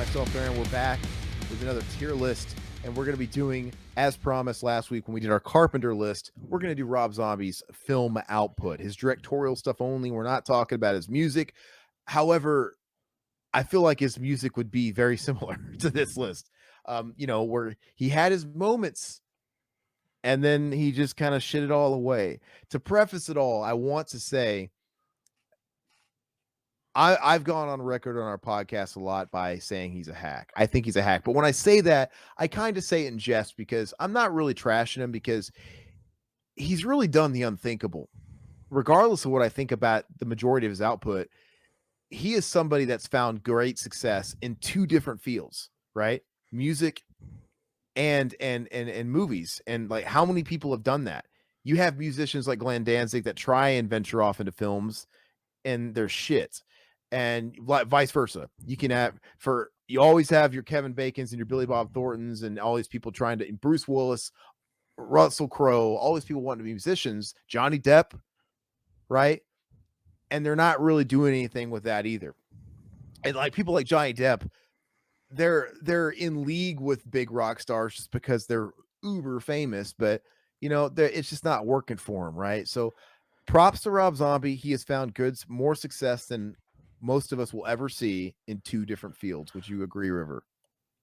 myself, Aaron. We're back with another tier list, and we're going to be doing, as promised last week when we did our Carpenter list, we're going to do Rob Zombie's film output, his directorial stuff only. We're not talking about his music. However, I feel like his music would be very similar to this list. Where he had his moments and then he just kind of shit it all away. To preface it all, I want to say I've gone on record on our podcast a lot by saying he's a hack. I think he's a hack. But when I say that, I kind of say it in jest because I'm not really trashing him because he's really done the unthinkable. Regardless of what I think about the majority of his output, he is somebody that's found great success in two different fields, right? Music and movies. And like, how many people have done that? You have musicians like Glenn Danzig that try and venture off into films and they're shit. And vice versa. You always have your Kevin Bacons and your Billy Bob Thorntons and all these people trying to, Bruce Willis, Russell Crowe, all these people wanting to be musicians, Johnny Depp, right? And they're not really doing anything with that either. And like people like Johnny Depp, they're in league with big rock stars just because they're uber famous, but it's just not working for him, right? So props to Rob Zombie. He has found more success than most of us will ever see in two different fields. Would you agree, River?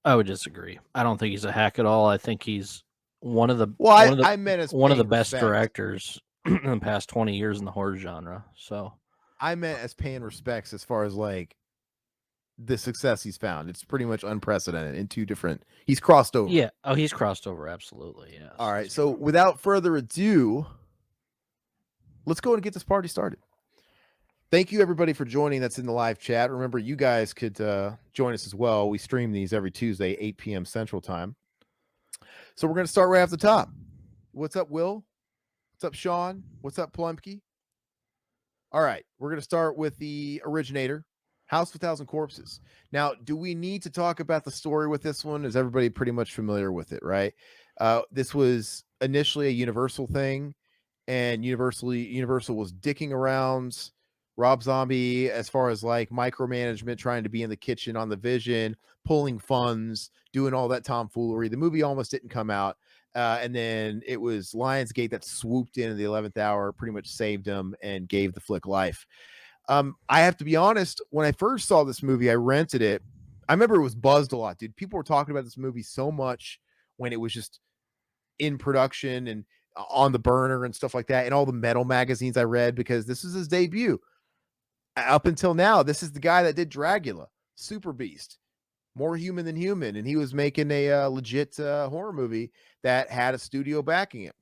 I would disagree. I don't think he's a hack at all. I think he's one of the best directors in the past 20 years in the horror genre. So I meant as paying respects as far as like the success he's found. It's pretty much unprecedented in two different. He's crossed over. Yeah. Oh, he's crossed over. Absolutely. Yeah. All right. So without further ado, let's go and get this party started. Thank you, everybody, for joining that's in the live chat. Remember, you guys could join us as well. We stream these every Tuesday, 8 p.m. Central Time. So we're going to start right off the top. What's up, Will? What's up, Sean? What's up, Plumpke? All right, we're going to start with the originator, House of 1,000 Corpses. Now, do we need to talk about the story with this one? Is everybody pretty much familiar with it, right? This was initially a Universal thing, and Universal was dicking around Rob Zombie as far as like micromanagement, trying to be in the kitchen on the Vision, pulling funds, doing all that tomfoolery. The movie almost didn't come out. And then it was Lionsgate that swooped in the 11th hour, pretty much saved him and gave the flick life. I have to be honest, when I first saw this movie, I rented it. I remember it was buzzed a lot, dude. People were talking about this movie so much when it was just in production and on the burner and stuff like that. And all the metal magazines I read, because this is his debut. Up until now, this is the guy that did Dragula, Super Beast, more human than human. And he was making a legit horror movie that had a studio backing it.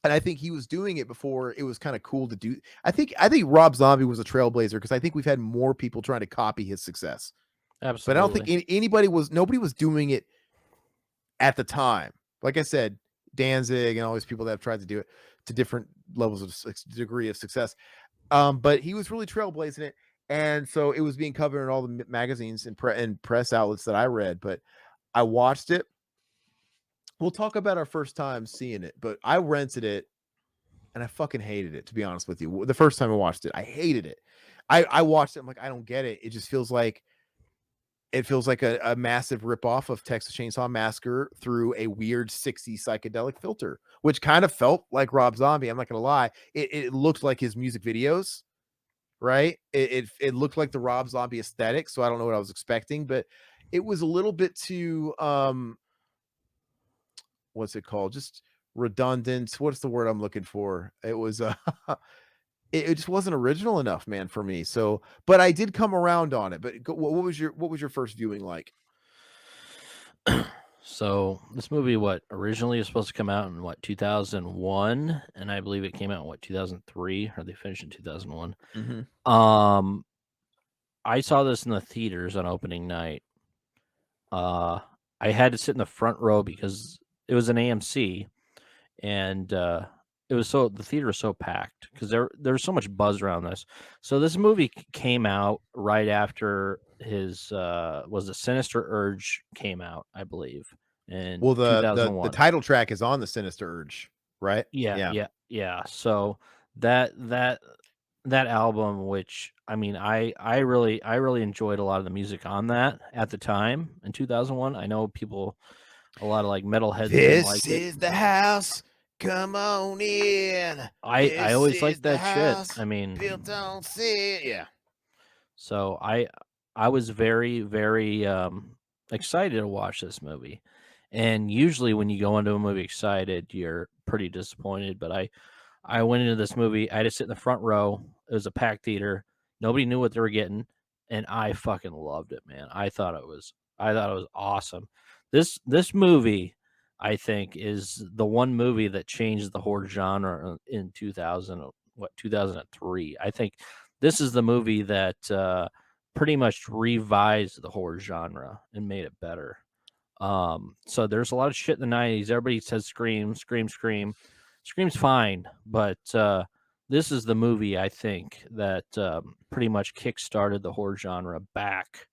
And I think he was doing it before it was kind of cool to do. I think Rob Zombie was a trailblazer because I think we've had more people trying to copy his success. Absolutely. But I don't think nobody was doing it at the time. Like I said, Danzig and all these people that have tried to do it to different levels of degree of success. But he was really trailblazing it. And so it was being covered in all the magazines and press outlets that I read, but I watched it. We'll talk about our first time seeing it, but I rented it and I fucking hated it, to be honest with you. The first time I watched it, I hated it. I watched it. I'm like, I don't get it. It just feels like a massive ripoff of Texas Chainsaw Massacre through a weird 60s psychedelic filter, which kind of felt like Rob Zombie. I'm not going to lie. It looked like his music videos, right? It looked like the Rob Zombie aesthetic. So I don't know what I was expecting, but it was a little bit too, what's it called? Just redundant. What's the word I'm looking for? It was, it just wasn't original enough, man, for me. So, but I did come around on it. But what was your first viewing like? So this movie, originally was supposed to come out in 2001, and I believe it came out in 2003, or they finished in 2001. Mm-hmm. I saw this in the theaters on opening night. I had to sit in the front row because it was an AMC, and the theater was so packed because there was so much buzz around this. So this movie came out right after his was the Sinister Urge came out, I believe, in 2001. The title track is on the Sinister Urge, right? Yeah. So that album, which I mean, I really enjoyed a lot of the music on that at the time in 2001. I know people, a lot of like metalheads didn't like This it. is the house. Come on in. I This always is liked the that shit. house I mean, built on sin. Yeah. so I was very excited to watch this movie. And usually when you go into a movie excited, you're pretty disappointed. But I went into this movie. I had to sit in the front row. It was a packed theater. Nobody knew what they were getting, and I fucking loved it, man. I thought it was awesome. This movie, I think, is the one movie that changed the horror genre in 2003. I think this is the movie that pretty much revised the horror genre and made it better. So there's a lot of shit in the 90s. Everybody says Scream, Scream, Scream. Scream's fine, but this is the movie I think that pretty much kick-started the horror genre back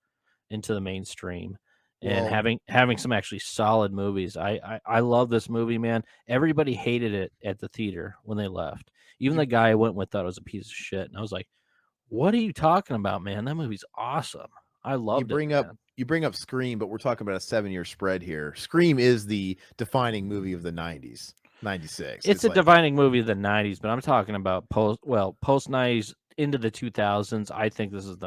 into the mainstream and Well, having some actually solid movies. I love this movie, man. Everybody hated it at the theater when they left. Even you the guy I went with thought it was a piece of shit. And I was like, what are you talking about, man? That movie's awesome. I you loved it, bring up man. you bring up Scream, but we're talking about a 7-year spread here. Scream is the defining movie of the 90s, 96. It's It's a like, defining movie of the 90s, but I'm talking about post 90s into the 2000s. I think this is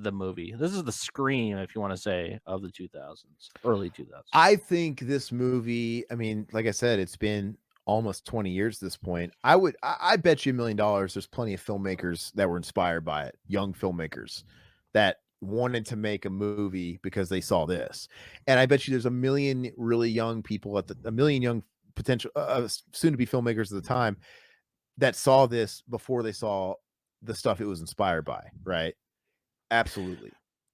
the movie. This is the Scream, if you want to say, of the 2000s, early 2000s. I think this movie, I mean, like I said, it's been almost 20 years at this point. I bet you $1,000,000 there's plenty of filmmakers that were inspired by it, young filmmakers that wanted to make a movie because they saw this. And I bet you there's a million really young people a million young potential soon to be filmmakers at the time that saw this before they saw the stuff it was inspired by, right? Absolutely.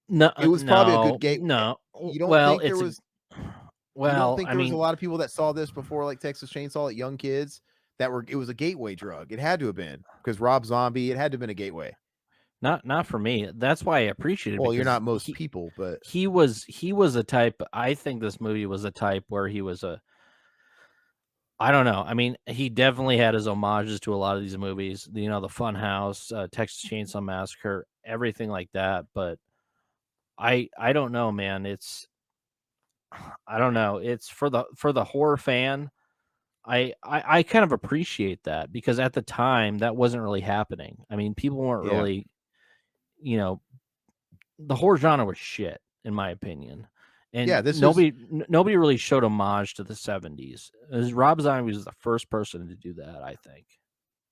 No, It was probably a good no, gate. no. You don't Well, think there was you don't well, think I there was a mean, lot of people that saw this before, like Texas Chainsaw, like young kids that were it was a gateway drug. It had to have been because Rob Zombie, it had to have been a gateway. not for me. That's why I appreciate it Well, you're because not most people, but he was a type. I think this movie was a type where he was a I don't know. I mean, he definitely had his homages to a lot of these movies. The Fun House, Texas Chainsaw Massacre, everything like that. But I don't know, man. I don't know. It's for the horror fan. I kind of appreciate that because at the time that wasn't really happening. I mean, people weren't yeah. really, you know, the horror genre was shit, in my opinion. Yeah, And this was nobody really showed homage to the 70s. As Rob Zombie was the first person to do that, I think.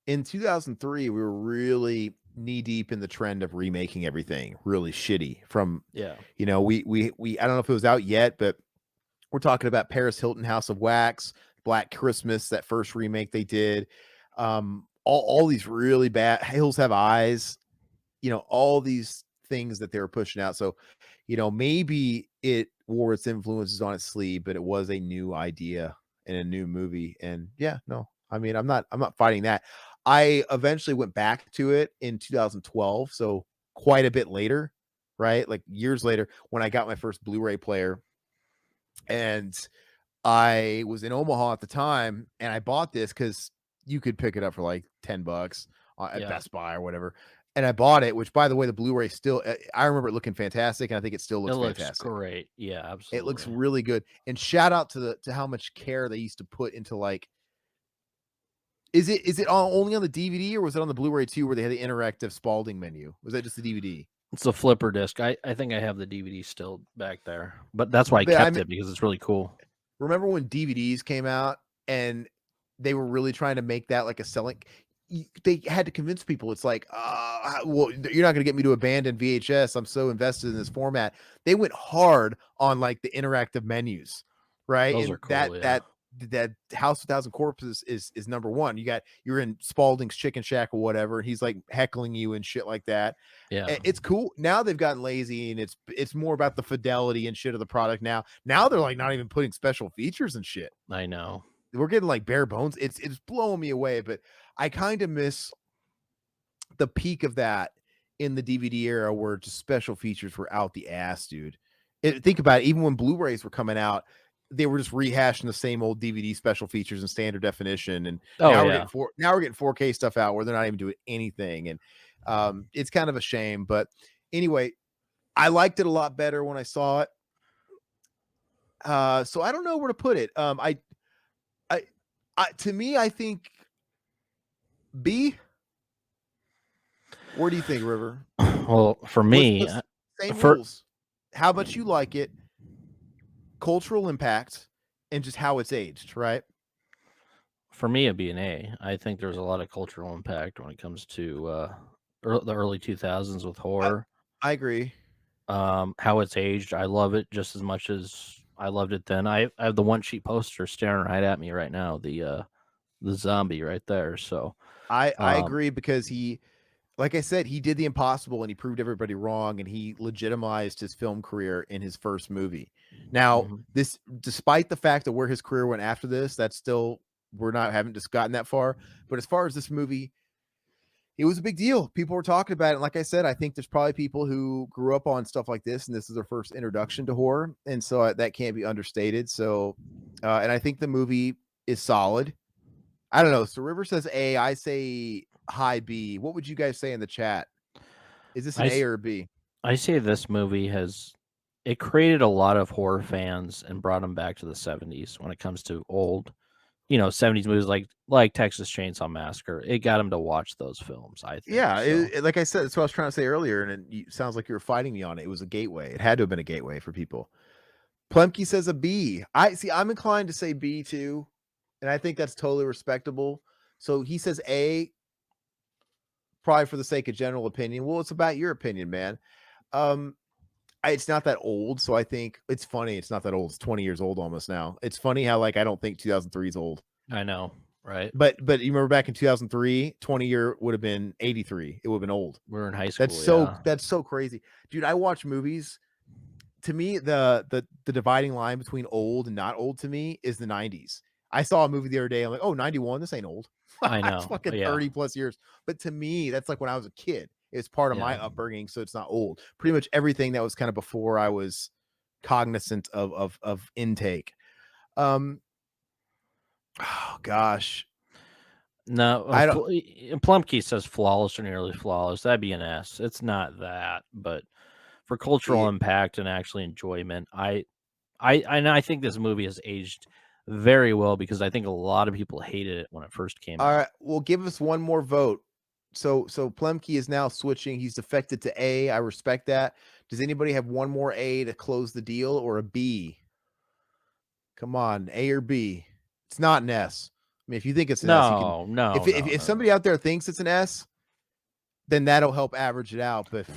in 2003, we were really knee deep in the trend of remaking everything really shitty from Yeah. we I don't know if it was out yet, but we're talking about Paris Hilton House of Wax, Black Christmas, that first remake they did. All these really bad Hills Have Eyes, all these things that they were pushing out. So, maybe it wore its influences on its sleeve, but it was a new idea and a new movie. And yeah, no, I mean, I'm not fighting that. I eventually went back to it in 2012, so quite a bit later, right? Like years later, when I got my first Blu-ray player, and I was in Omaha at the time, and I bought this because you could pick it up for like $10 at Yeah. Best Buy or whatever. And I bought it, which by the way, the Blu-ray still, I remember it looking fantastic, and I think it still It looks looks fantastic. great. Yeah, It looks absolutely. really good. And shout out to how much care they used to put into like, is it only on the DVD or was it on the Blu-ray too, where they had the interactive Spalding menu? Was that just the DVD? It's a flipper disc. I think I have the DVD still back there. But that's why I But I kept mean, it because it's really cool. remember when DVDs came out and they were really trying to make that like a selling they had to convince people it's like well, you're not going to get me to abandon VHS. I'm so invested in this format. They went hard on like the interactive menus, right? Those And are cool, yeah. that House of Thousand Corpses is number one. You're in Spalding's Chicken Shack or whatever, and he's like heckling you and shit like that. Yeah. It's cool. Now they've gotten lazy and it's more about the fidelity and shit of the product now. Now they're like not even putting special features and shit. I know. We're getting like bare bones. It's blowing me away, but I kind of miss the peak of that in the DVD era where just special features were out the ass, dude. Think about it, even when Blu-rays were coming out, they were just rehashing the same old DVD special features in standard definition. And Oh now yeah. we're getting 4K stuff out where they're not even doing anything. And It's kind of a shame, but anyway, I liked it a lot better when I saw it. So I don't know where to put it. To me, I think B. Where do you think, River? Well, for me, Same for rules. How much you like it, cultural impact, and just how it's aged, right? for me, it'd be an A. I think there's a lot of cultural impact when it comes to the early 2000s with horror. I agree. How it's aged, I love it just as much as I loved it then. I have the one sheet poster staring right at me right now. The zombie right there. So I um, agree because he, like I said, he did the impossible and he proved everybody wrong and he legitimized his film career in his first movie. Now, mhm. this, despite the fact that where his career went after this, that's still, haven't just gotten that far. But as far as this movie, it was a big deal. People were talking about it. And like I said, I think there's probably people who grew up on stuff like this and this is their first introduction to horror. And so that can't be understated. So, and I think the movie is solid. I don't know. So River says A, I say high B. What would you guys say in the chat? Is this an A or a B? I say this movie it created a lot of horror fans and brought them back to the 70s when it comes to old, 70s movies like Texas Chainsaw Massacre. It got them to watch those films, I think. Yeah, So. like I said, that's what I was trying to say earlier, and it sounds like you were fighting me on it. It was a gateway. It had to have been a gateway for people. Plemke says a B. I'm inclined to say B too, and I think that's totally respectable. So he says A, probably for the sake of general opinion. Well, it's about your opinion, man. It's not that old, so I think it's funny. It's not that old. It's 20 years old almost now. It's funny how I don't think 2003 is old. I know, right? But you remember back in 2003, 20 year would have been 83. It would have been old. We were in high school. That's so crazy, dude. I watch movies. To me, the dividing line between old and not old to me is the 90s. I saw a movie the other day. I'm like, oh, 91. This ain't old. I know. It's fucking 30 plus years. But to me, that's like when I was a kid. It's part of my upbringing, so it's not old. Pretty much everything that was kind of before I was cognizant of Oh intake. Gosh. No, I don't. Plumkey says flawless or nearly flawless. That'd be an S. It's not that, but for cultural impact and actually enjoyment, I think this movie has aged very well because I think a lot of people hated it when it first came out. All right, well, give us one more vote. So Plemke is now switching. He's defected to A. I respect that. Does anybody have one more A to close the deal or a B? Come on, A or B? It's not an S. I mean, if you think it's an S, you can. No. If somebody out there thinks it's an S, then that'll help average it out. But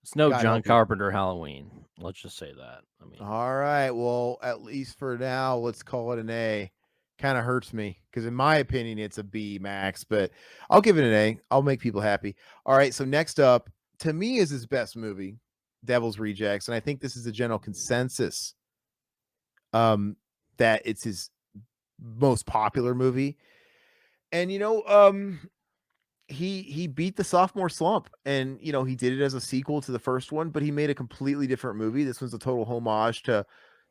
it's no John Carpenter Halloween. Let's just say that. I mean, all right. Well, at least for now, let's call it an A. Kind of hurts me because in my opinion it's a B max, but I'll give it an A. I'll make people happy. All right, so next up to me is his best movie, Devil's Rejects, and I think this is a general consensus that it's his most popular movie. And he beat the sophomore slump, and he did it as a sequel to the first one, but he made a completely different movie. This one's a total homage to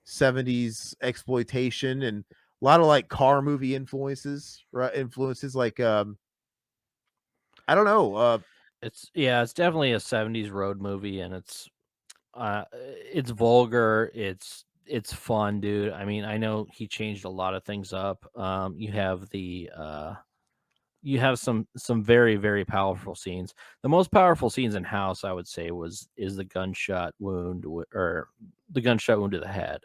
70s exploitation and a lot of like car movie influences, right? Influences like I don't know. it's definitely a 70s road movie, and it's vulgar. It's fun, dude. I mean, I know he changed a lot of things up. You have you have some very, very powerful scenes. The most powerful scenes in House, I would say, is the gunshot wound or the gunshot wound to the head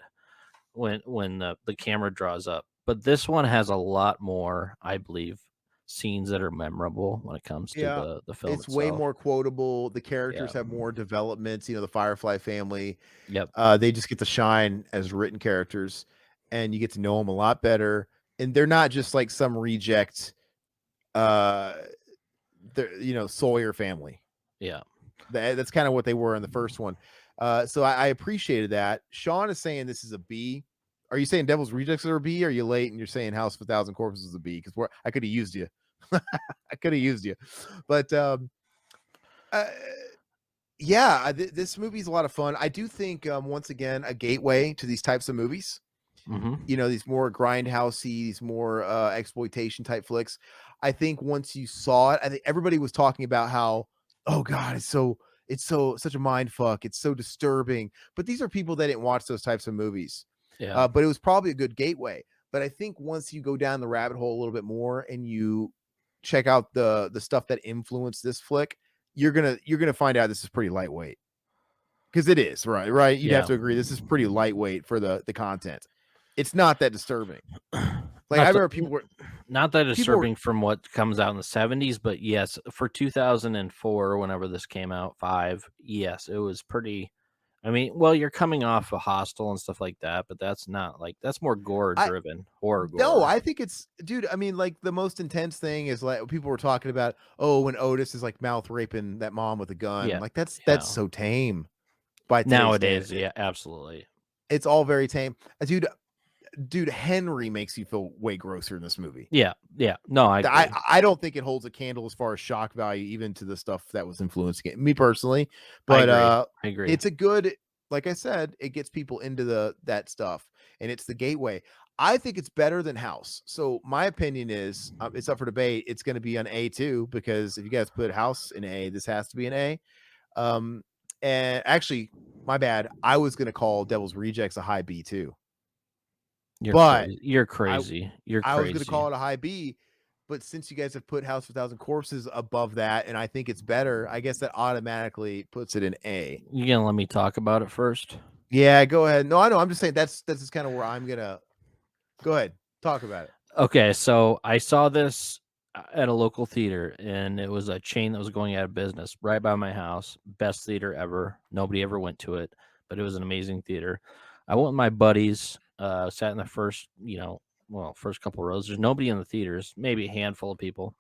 when the camera draws up. But this one has a lot more, I believe, scenes that are memorable when it comes to the film. It's way more quotable. The characters have more developments. The Firefly family. Yep. They just get to shine as written characters, and you get to know them a lot better. And they're not just like some reject, Sawyer family. Yeah. That's kind of what they were in the first one. So I appreciated that. Sean is saying this is a B. Are you saying Devil's Rejects are a B? Or are you late and you're saying House of 1,000 Corpses is a B? Because I could have used you. I could have used you. But this movie is a lot of fun. I do think once again a gateway to these types of movies. Mm-hmm. These more grindhousey, these more exploitation type flicks. I think once you saw it, I think everybody was talking about how oh god, it's such a mind fuck. It's so disturbing. But these are people that didn't watch those types of movies. Yeah. But it was probably a good gateway. But I think once you go down the rabbit hole a little bit more and you check out the stuff that influenced this flick, you're gonna find out this is pretty lightweight. Because it is, right. You'd have Yeah. to agree. This is pretty lightweight for the content. It's not that disturbing. Like Not I the- remember people were Not that People were- disturbing from what comes out in the 70s, but yes, for 2004, whenever this came out, 5, yes, it was pretty. I mean, well, you're coming off a Hostel and stuff like that, but that's not like that's more gore I- driven, horror gore. No, I think it's, dude. I mean, like the most intense thing is like people were talking about. Oh, when Otis is like mouth raping that mom with a gun. Yeah, Like that's yeah. so tame. By today's Nowadays, standard. yeah, absolutely. It's all very tame. Dude, Henry makes you feel way grosser in this movie. Yeah. No, I agree. I don't think it holds a candle as far as shock value, even to the stuff that was influencing it. Me personally, I but agree. I agree. it's a good, like I said, it gets people into that stuff, and it's the gateway. I think it's better than House. So my opinion is, it's up for debate. It's going to be an A too, because if you guys put House in A, this has to be an A. And actually, my bad. I was going to call Devil's Rejects a high B too. You're crazy. I was going to call it a high B, but since you guys have put House of 1,000 Corpses above that, and I think it's better, I guess that automatically puts it in A. You gonna let me talk about it first? Yeah, go ahead. No, I know. I'm just saying that's just kind of where I'm gonna go ahead. Talk about it. Okay, so I saw this at a local theater, and it was a chain that was going out of business right by my house. Best theater ever. Nobody ever went to it, but it was an amazing theater. I went with my buddies. Sat in the first, first couple rows. There's nobody in the theaters, maybe a handful of people,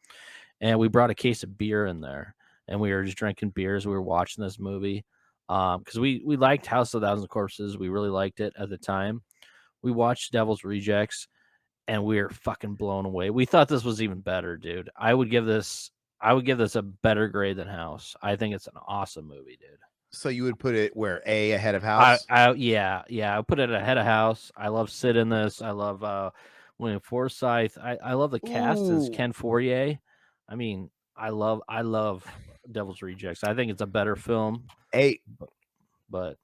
and we brought a case of beer in there, and we were just drinking beers. We were watching this movie because we liked House of 1,000 Corpses. We really liked it at the time. We watched Devil's Rejects, and we were fucking blown away. We thought this was even better, dude. I would give this a better grade than House. I think it's an awesome movie, dude. So you would put it where A ahead of House? Yeah. I put it ahead of House. I love Sid in this. I love William Forsythe. I love the cast as Ooh. Ken Fourier. I mean, I love Devil's Rejects. I think it's a better film. A. But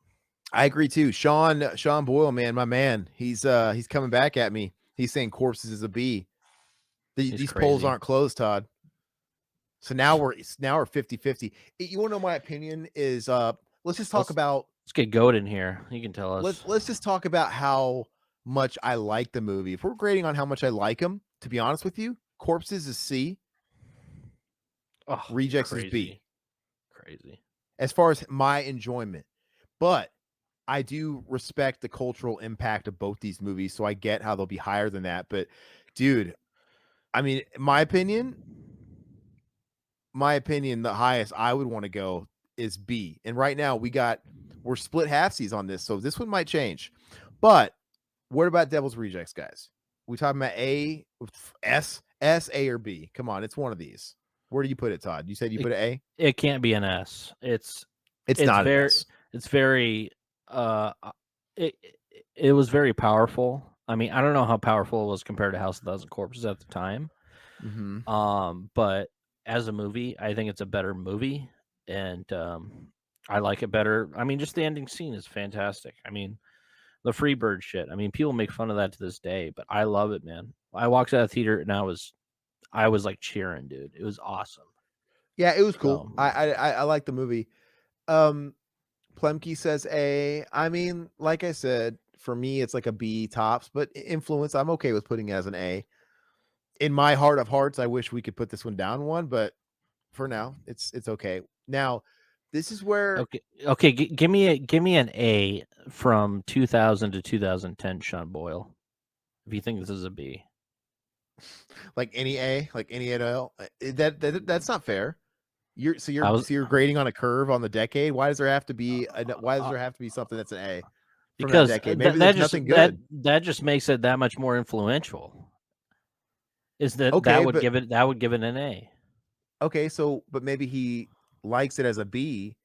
I agree too. Sean Boyle, man, my man. He's coming back at me. He's saying Corpses is a B. These polls aren't closed, Todd. So now we're 50-50. You want to know my opinion is let's just talk about, let's get Goat in here. You can tell us. Let's just talk about how much I like the movie. If we're grading on how much I like him, to be honest with you, Corpses is C. Oh, Rejects is B. Crazy. As far as my enjoyment. But I do respect the cultural impact of both these movies, so I get how they'll be higher than that. But dude, I mean, my opinion, the highest I would want to go is B. And right now we're split halfsies on this, so this one might change. But what about Devil's Rejects, guys? We talking about A, S, A, or B? Come on, it's one of these. Where do you put it, Todd? You said you put it A? It can't be an S. It's not very, an S. It's very it was very powerful. I mean, I don't know how powerful it was compared to House of 1,000 Corpses at the time. Mm-hmm. But as a movie, I think it's a better movie, and I like it better. I mean, just the ending scene is fantastic. I mean, the Freebird shit. I mean, people make fun of that to this day, but I love it, man. I walked out of the theater and I was like cheering, dude. It was awesome. Yeah, it was cool. I like the movie. Plemke says A. I mean, like I said, for me, it's like a B tops, but influence, I'm okay with putting it as an A. In my heart of hearts, I wish we could put this one down one, but for now, it's okay. Now, this is where okay. Give me an A from 2000 to 2010, Sean Boyle. If you think this is a B, like any A, like any at all, that's not fair. You're grading on a curve on the decade. Why does there have to be something that's an A? Because that decade? Maybe there's nothing good. That just makes it that much more influential. Is that okay, that would give it an A? Okay, so but maybe he likes it as a B,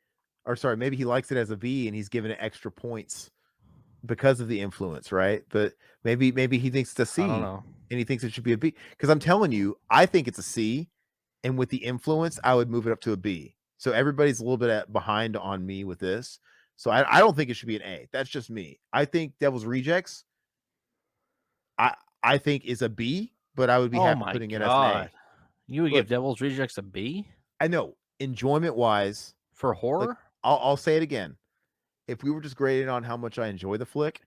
or sorry, maybe he likes it as a B and he's giving it extra points because of the influence, right? But maybe he thinks it's a C, I don't know, and he thinks it should be a B. Because I'm telling you, I think it's a C, and with the influence, I would move it up to a B. So everybody's a little bit behind on me with this. So I don't think it should be an A. That's just me. I think Devil's Rejects, I I think is a B, but I would be Oh happy my putting it as an A. god. You would give Look, Devil's Rejects a B I know enjoyment wise, for like horror? I'll say it again. If we were just grading on how much I enjoy the flick,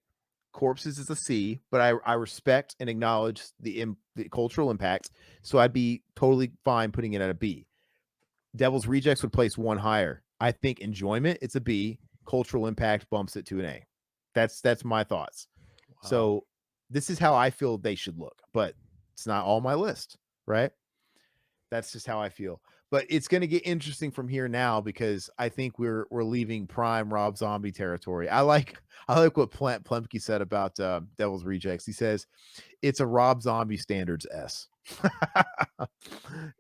Corpses is a C, but I respect and acknowledge the cultural impact, so I'd be totally fine putting it at a B. Devil's Rejects would place one higher. I think enjoyment, it's a B. Cultural impact bumps it to an A. That's my thoughts. Wow. So this is how I feel they should look, but it's not all my list, right? That's just how I feel. But it's going to get interesting from here now because I think we're leaving prime Rob Zombie territory. I like what Plemke said about Devil's Rejects. He says it's a Rob Zombie standards S. Which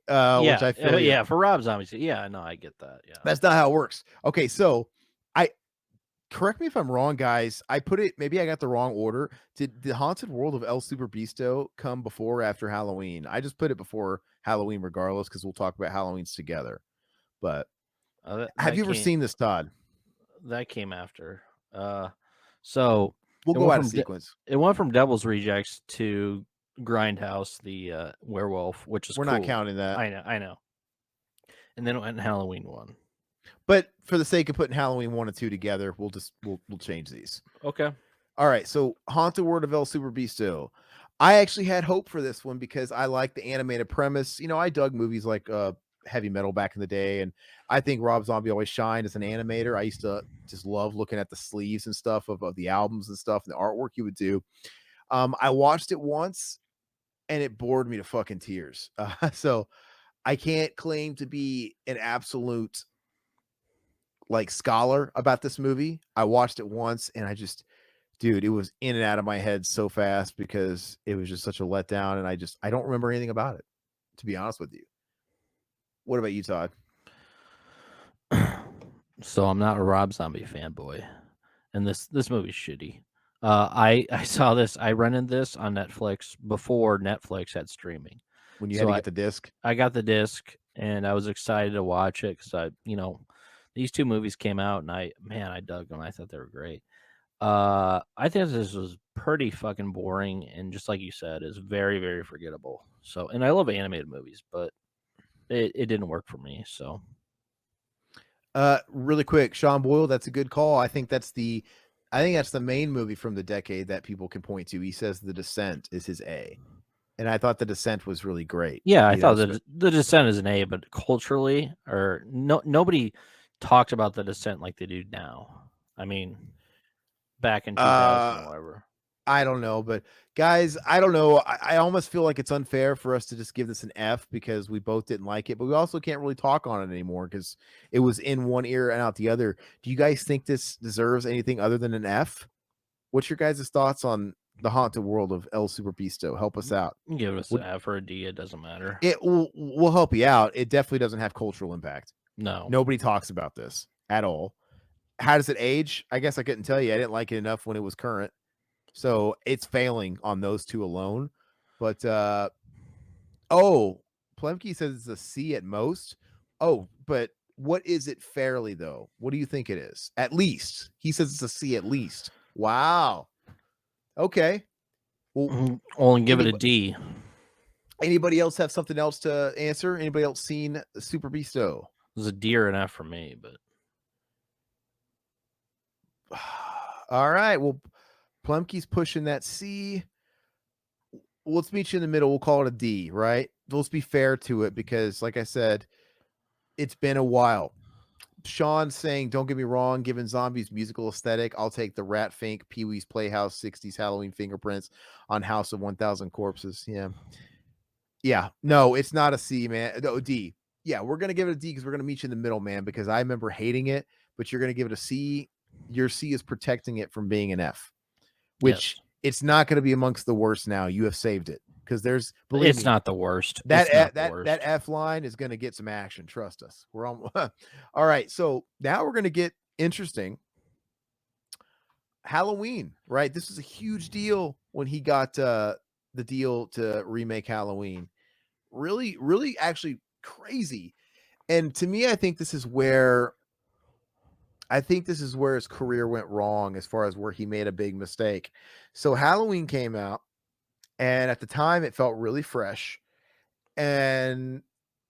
I feel yeah, for Rob Zombie. Yeah, no, I get that. Yeah. That's not how it works. Okay, so I correct me if I'm wrong, guys. I put it, maybe I got the wrong order. Did the Haunted World of El Super Bisto come before or after Halloween? I just put it before Halloween regardless because we'll talk about Halloweens together. But have you ever seen this, Todd? That came after. So we'll go out of sequence. It went from Devil's Rejects to Grindhouse, the werewolf, which is we're not counting that. I know. And then it went in Halloween 1. But for the sake of putting Halloween 1 and 2 together, we'll change these. Okay. All right. So Haunted World of El Super Bisto. I actually had hope for this one because I like the animated premise. You know, I dug movies like heavy metal back in the day, and I think Rob Zombie always shined as an animator. I used to just love looking at the sleeves and stuff of the albums and stuff and the artwork he would do. I watched it once and it bored me to fucking tears. So I can't claim to be an absolute like scholar about this movie. I watched it once and I just, dude, it was in and out of my head so fast because it was just such a letdown. And I don't remember anything about it, to be honest with you. What about you, Todd? So I'm not a Rob Zombie fanboy, and this movie's shitty. I saw this. I rented this on Netflix before Netflix had streaming. When you had to get the disc? I got the disc, and I was excited to watch it because these two movies came out, and I dug them. I thought they were great. I think this was pretty fucking boring, and just like you said, is very, very forgettable. So, and I love animated movies, but it didn't work for me. So, really quick, Sean Boyle, that's a good call. I think that's the main movie from the decade that people can point to. He says The Descent is his A. And I thought The Descent was really great. Yeah, I thought The Descent is an A, but culturally, or nobody talked about The Descent like they do now. I mean, back in 2000 or whatever. I don't know, but guys, I don't know. I almost feel like it's unfair for us to just give this an F because we both didn't like it, but we also can't really talk on it anymore because it was in one ear and out the other. Do you guys think this deserves anything other than an F? What's your guys' thoughts on the Haunted World of El Super Bisto? Help us out. Give us an F or a D. It doesn't matter. It will help you out. It definitely doesn't have cultural impact. No. Nobody talks about this at all. How does it age? I guess I couldn't tell you. I didn't like it enough when it was current. So it's failing on those two alone. But Plemke says it's a C at most. Oh, but what is it fairly though? What do you think it is? At least. He says it's a C at least. Wow. Okay. Well, only give it a D. Anybody else have something else to answer? Anybody else seen Super Bisto? It was a D or an F for me, but all right. Well, Plemke's pushing that C. Let's meet you in the middle. We'll call it a D, right? Let's be fair to it because, like I said, it's been a while. Sean saying, don't get me wrong, given Zombie's musical aesthetic, I'll take the Rat Fink, Pee-wee's Playhouse, 60s Halloween fingerprints on House of 1,000 Corpses. Yeah. Yeah. No, it's not a C, man. No, D. Yeah, we're going to give it a D because we're going to meet you in the middle, man, because I remember hating it, but you're going to give it a C. Your C is protecting it from being an F, which it's not going to be amongst the worst now. You have saved it because there's, believe me, not the worst. That F line is going to get some action. Trust us. We're on. All right. So now we're going to get interesting. Halloween, right? This is a huge deal when he got the deal to remake Halloween. Really, really actually crazy. And to me, I think this is where his career went wrong as far as where he made a big mistake. So Halloween came out, and at the time it felt really fresh. And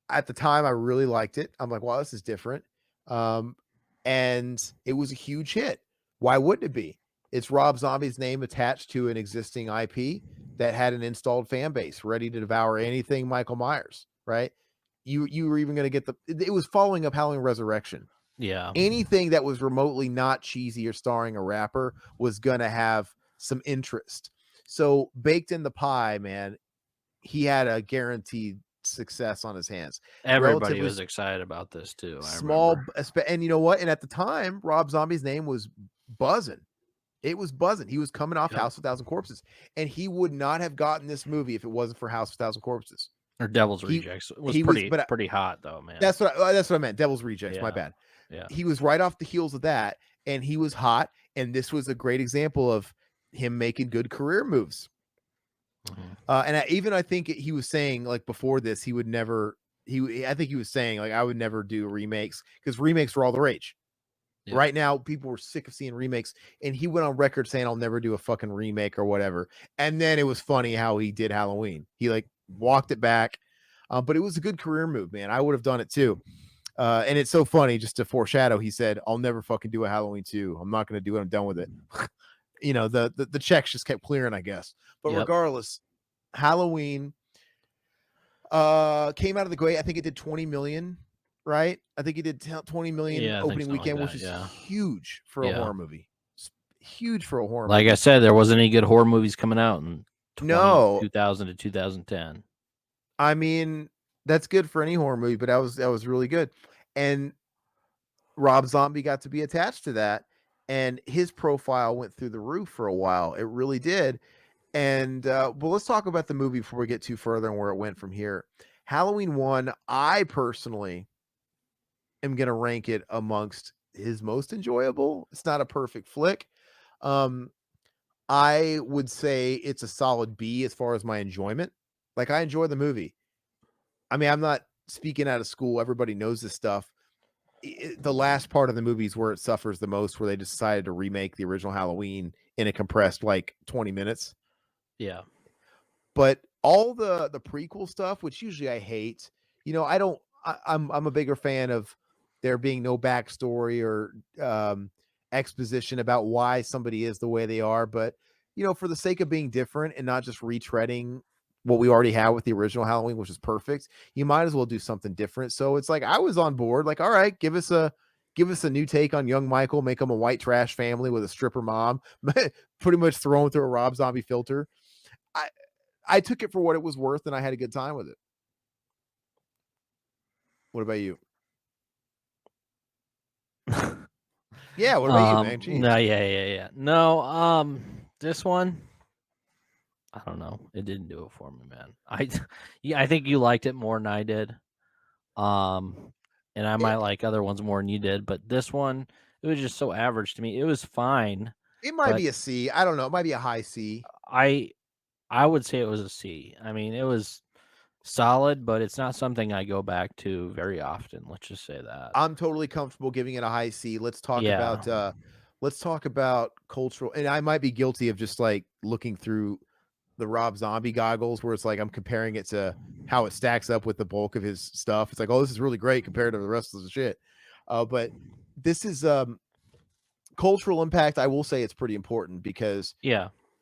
at the time I really liked it. I'm like, wow, this is different. And it was a huge hit. Why wouldn't it be? It's Rob Zombie's name attached to an existing IP that had an installed fan base ready to devour anything Michael Myers, right? You were even going to get it was following up Halloween Resurrection. Yeah. Anything that was remotely not cheesy or starring a rapper was going to have some interest. So baked in the pie, man, he had a guaranteed success on his hands. Everybody Relatively was excited about this too. I small, remember. and you know what? And at the time, Rob Zombie's name was buzzing. It was buzzing. He was coming off Yep. House of 1,000 Corpses, and he would not have gotten this movie if it wasn't for House of 1,000 Corpses. Or Devil's Rejects. It was he was, but pretty hot though, man. that's what I meant. Devil's Rejects. Yeah. My bad. Yeah. He was right off the heels of that, and he was hot. And this was a great example of him making good career moves. And I think he was saying, like, before this, he would never. I think he was saying, like, I would never do remakes because remakes were all the rage. Yeah. Right now, people were sick of seeing remakes, and he went on record saying, "I'll never do a fucking remake or whatever." And then it was funny how he did Halloween. He like walked it back, but it was a good career move, man. I would have done it too. And it's so funny, just to foreshadow. He said, "I'll never fucking do a Halloween 2. I'm not going to do it. I'm done with it." You know, the checks just kept clearing, I guess. But regardless, Halloween came out of the gate. I think it did 20 million. Right? I think he did 20 million opening weekend, which is huge for a horror movie. It's huge for a horror movie. Like I said, there wasn't any good horror movies coming out in 2000 to 2010. I mean, that's good for any horror movie, but that was really good. And Rob Zombie got to be attached to that, and his profile went through the roof for a while. It really did. And well, let's talk about the movie before we get too further and where it went from here. Halloween 1, I personally am going to rank it amongst his most enjoyable. It's not a perfect flick. I would say it's a solid B as far as my enjoyment. Like, I enjoy the movie. I mean, I'm not speaking out of school. Everybody knows this stuff. The last part of the movie is where it suffers the most, where they decided to remake the original Halloween in a compressed like 20 minutes. Yeah. But all the prequel stuff, which usually I hate, you know, I'm a bigger fan of there being no backstory or exposition about why somebody is the way they are. But, you know, for the sake of being different and not just retreading what we already have with the original Halloween, which is perfect, you might as well do something different. So it's like, I was on board, like, all right, give us a new take on young Michael, make him a white trash family with a stripper mom, pretty much thrown through a Rob Zombie filter. I took it for what it was worth, and I had a good time with it. What about you? Yeah, what about you, man? Jeez. No, yeah. No, this one, I don't know. It didn't do it for me, man. I think you liked it more than I did. And I might like other ones more than you did, but this one, it was just so average to me. It was fine. It might be a C. I don't know. It might be a high C. I would say it was a C. I mean, it was solid, but it's not something I go back to very often. Let's just say that. I'm totally comfortable giving it a high C. Let's talk about cultural, and I might be guilty of just like looking through the Rob Zombie goggles where it's like I'm comparing it to how it stacks up with the bulk of his stuff. It's like, oh, this is really great compared to the rest of the shit. But this is cultural impact. I will say it's pretty important because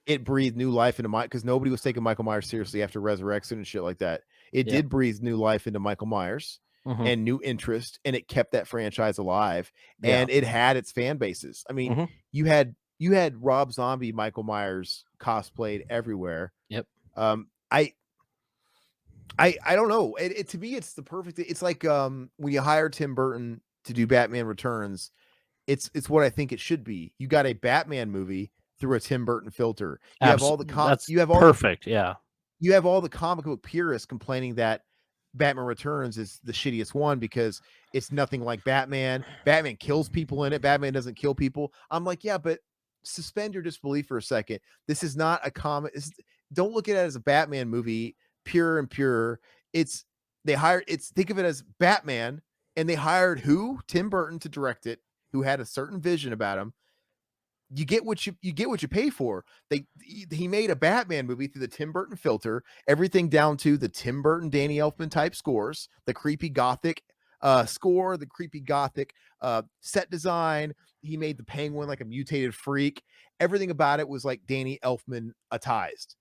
it breathed new life into because nobody was taking Michael Myers seriously after Resurrection and shit like that. It did breathe new life into Michael Myers and new interest, and it kept that franchise alive, and it had its fan bases. I mean, you had Rob Zombie, Michael Myers cosplayed everywhere. Yep. I don't know. It to me, it's the perfect. It's like when you hire Tim Burton to do Batman Returns, it's what I think it should be. You got a Batman movie through a Tim Burton filter. You have all the perfect. Yeah. You have all the comic book purists complaining that Batman Returns is the shittiest one because it's nothing like Batman. Batman kills people in it. Batman doesn't kill people. I'm like, yeah, but suspend your disbelief for a second. This is not a comic. Don't look at it as a Batman movie, pure and pure. Think of it as Batman And they hired who? Tim Burton to direct it, who had a certain vision about him. You get what you pay for. He made a Batman movie through the Tim Burton filter, everything down to the Tim Burton, Danny Elfman type scores, the creepy gothic score, the creepy gothic set design. He made the Penguin like a mutated freak. Everything about it was like Danny Elfman-atized.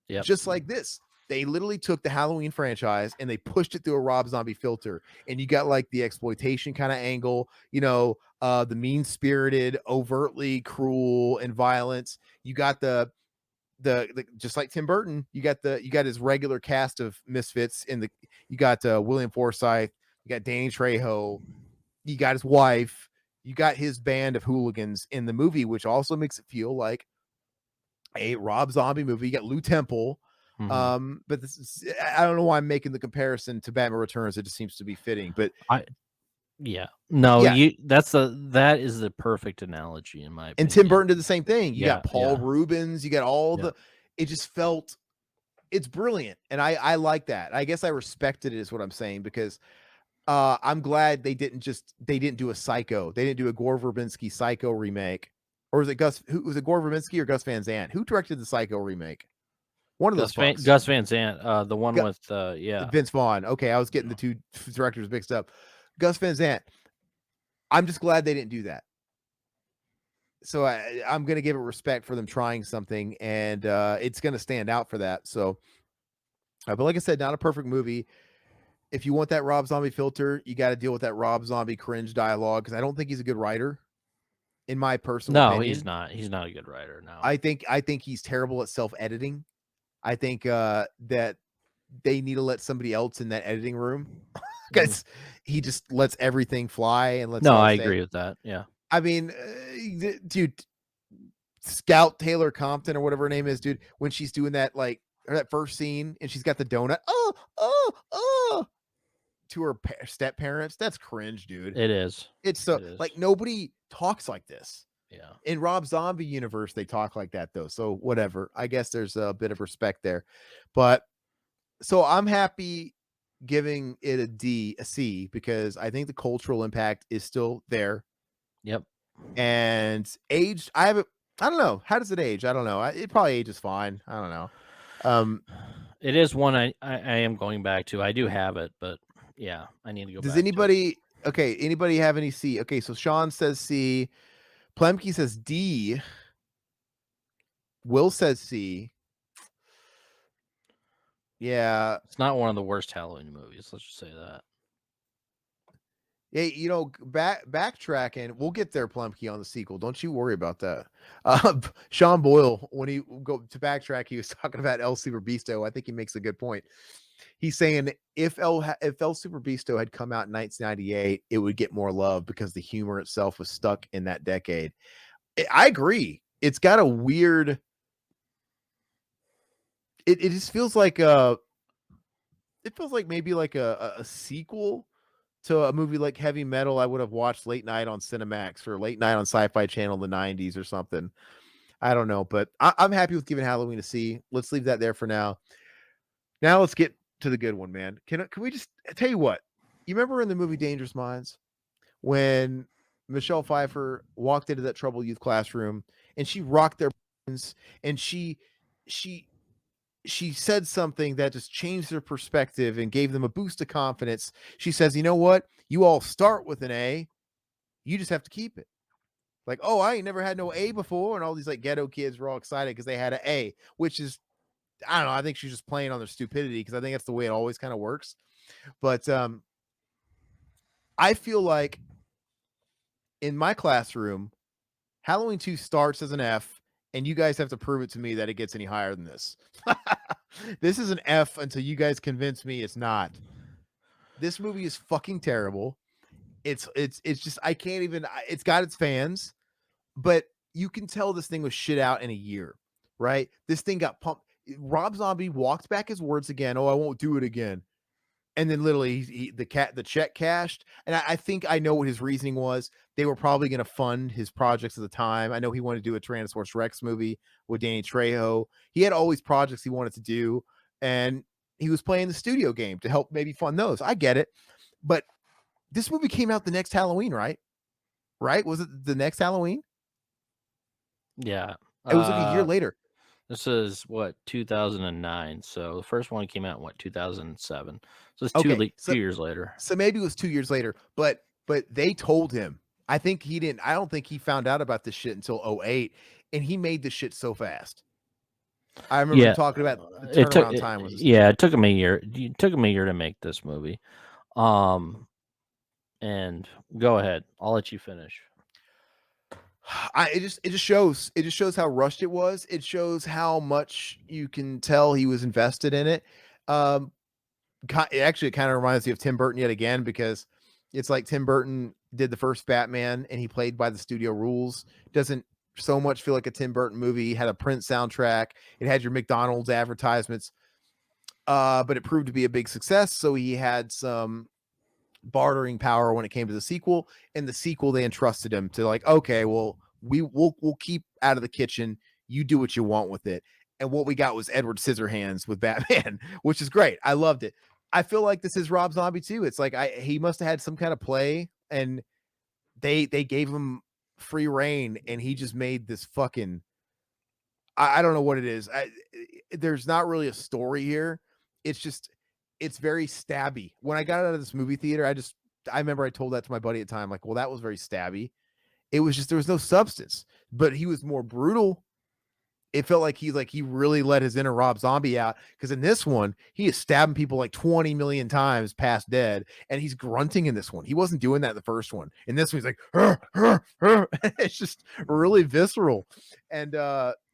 Yep. Just like this. They literally took the Halloween franchise and they pushed it through a Rob Zombie filter. And you got like the exploitation kind of angle, the mean-spirited, overtly cruel and violence. You got the just like Tim Burton, you got his regular cast of misfits you got William Forsythe, you got Danny Trejo, you got his wife, you got his band of hooligans in the movie, which also makes it feel like a Rob Zombie movie. You got Lou Temple. Mm-hmm. But I don't know why I'm making the comparison to Batman Returns. It just seems to be fitting. But that is the perfect analogy in my opinion. And Tim Burton did the same thing. You got Paul Rubens, you got all it just felt, it's brilliant. And I like that. I guess I respected it is what I'm saying, because I'm glad they didn't do a Psycho. They didn't do a Gore Verbinski Psycho remake. Or was it Gore Verbinski or Gus Van Sant? Who directed the Psycho remake? One of those Gus Van Sant, the one with Vince Vaughn. Okay, I was getting the two directors mixed up. Gus Van Sant. I'm just glad they didn't do that. So I'm going to give it respect for them trying something, and it's going to stand out for that. So, but like I said, not a perfect movie. If you want that Rob Zombie filter, you got to deal with that Rob Zombie cringe dialogue, because I don't think he's a good writer. In my personal opinion. No, he's not. He's not a good writer. No, I think he's terrible at self-editing. I think that they need to let somebody else in that editing room, because he just lets everything fly and lets. No, I agree with that. Yeah. I mean, dude, Scout Taylor Compton or whatever her name is, dude, when she's doing that, like, that first scene and she's got the donut, to her step parents, that's cringe, dude. It is. It's so like nobody talks like this. Yeah. In Rob Zombie universe, they talk like that though. So whatever. I guess there's a bit of respect there. But so I'm happy giving it a C, because I think the cultural impact is still there. Yep. And aged, I don't know. How does it age? I don't know. It probably ages fine. I don't know. It is one I am going back to. I do have it, but yeah, I need to go back. Does anybody have any C? Okay, so Sean says C. Plemke says D. Will says C. Yeah. It's not one of the worst Halloween movies. Let's just say that. Hey, backtracking, we'll get there, Plumkey, on the sequel. Don't you worry about that. Sean Boyle, when he go to backtrack, he was talking about El Super Beasto. I think he makes a good point. He's saying if El Super Beasto had come out in 1998, it would get more love because the humor itself was stuck in that decade. I agree. It's got a weird. It just feels like it feels like maybe like a sequel to a movie like Heavy Metal I would have watched late night on Cinemax or late night on Sci-Fi Channel in the 90s or something. I don't know, but I'm happy with giving Halloween a C. Let's leave that there for now. Now let's get to the good one, man. Can we just tell you what? You remember in the movie Dangerous Minds when Michelle Pfeiffer walked into that troubled youth classroom and she rocked their brains, and she said something that just changed their perspective and gave them a boost of confidence. She says, you know what? You all start with an A. You just have to keep it. Like, oh, I ain't never had no A before. And all these like ghetto kids were all excited because they had an A, which is, I don't know. I think she's just playing on their stupidity, because I think that's the way it always kind of works. But I feel like in my classroom, Halloween 2 starts as an F, and you guys have to prove it to me that it gets any higher than this. This is an F until you guys convince me it's not. This movie is fucking terrible. It's just, I can't even, it's got its fans, but you can tell this thing was shit out in a year, right? This thing got pumped. Rob Zombie walked back his words again. Oh, I won't do it again. And then literally the check cashed. And I think I know what his reasoning was. They were probably going to fund his projects at the time. I know he wanted to do a Tyrannosaurus Rex movie with Danny Trejo. He had all these projects he wanted to do, and he was playing the studio game to help maybe fund those. I get it. But This movie came out the next Halloween, right? Right? Was it the next Halloween? Yeah. It was like a year later. This is what 2009. So the first one came out in what 2007. So it's Okay, 2 years later. So maybe it was 2 years later, but they told him. I think he didn't. I don't think he found out about this shit until 08, and he made this shit so fast. I remember him talking about the turnaround time was. It took him a year. It took him a year to make this movie. And go ahead. I'll let you finish. It just shows how rushed it was. It shows how much you can tell he was invested in it. It kind of reminds me of Tim Burton yet again, because it's like Tim Burton did the first Batman and he played by the studio rules. Doesn't so much feel like a Tim Burton movie. It had a Prince soundtrack. It had your McDonald's advertisements, but it proved to be a big success. So he had some bartering power when it came to the sequel. And the sequel, they entrusted him to like, okay, well, we'll keep out of the kitchen. You do what you want with it. And what we got was Edward Scissorhands with Batman, which is great. I loved it. I feel like this is Rob Zombie too. It's like he must have had some kind of play, and they gave him free reign, and he just made this fucking. I don't know what it is. There's not really a story here. It's very stabby. When I got out of this movie theater, I remember I told that to my buddy at the time, like, well, that was very stabby. It was just, there was no substance, but he was more brutal. It felt like he really let his inner Rob Zombie out, because in this one, he is stabbing people like 20 million times past dead, and he's grunting in this one. He wasn't doing that in the first one. In this one, he's like, "Hur, hur, hur." It's just really visceral. And